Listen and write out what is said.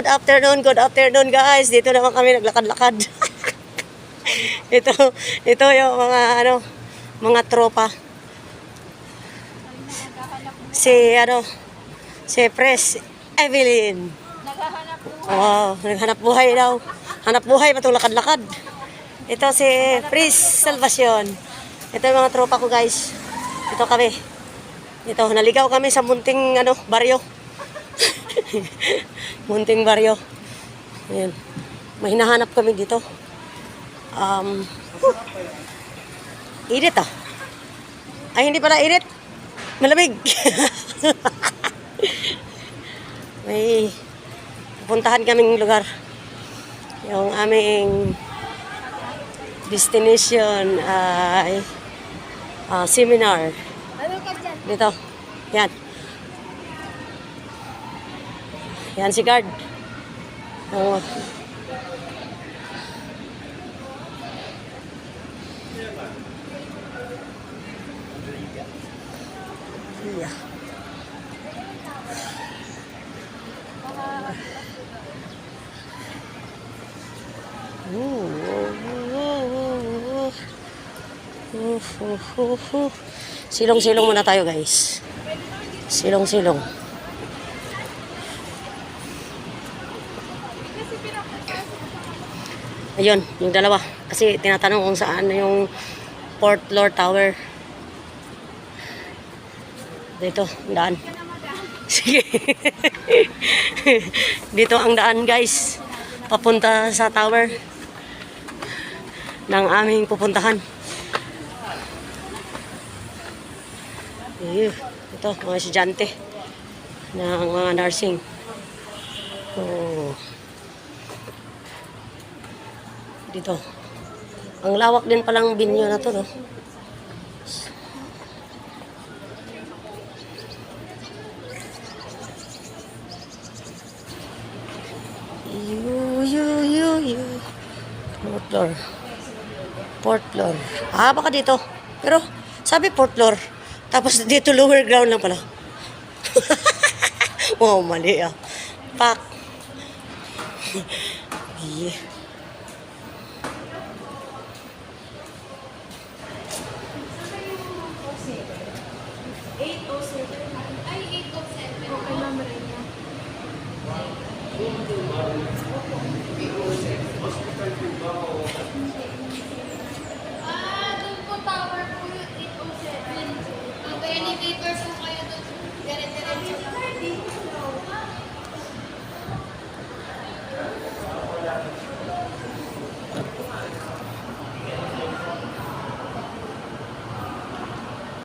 good afternoon guys. Dito naman kami naglakad-lakad. ito yung mga tropa. Si Pres Evelyn. Naghanap buhay daw. Hanap buhay patong lakad-lakad. Ito si Pris Salvacion. Ito yung mga tropa ko guys. Ito kami. Ito, naligaw kami sa munting baryo. Munting baryo. Ayan. May hinahanap kami dito. Init ah. Ay, hindi pala init. Malamig. May pupuntahan kaming lugar. Yung aming destination ay seminar. Dito. Yan. Yan si guard. Yeah. Silong-silong muna tayo guys. Silong-silong. Ayun, yung dalawa. Kasi tinatanong kung saan yung Port Lord Tower. Dito, daan. Sige. Dito ang daan guys. Papunta sa tower ng aming pupuntahan. Ito, mga estudyante ng mga nursing. Dito. Ang lawak din palang binyo na to, no? Port Lord. Baka dito. Pero, sabi Port Lord. Tapos dito lower ground lang pala. Oh, mali ah. Pak. Yeah. Doon po tower po yung 807. Ang elevator po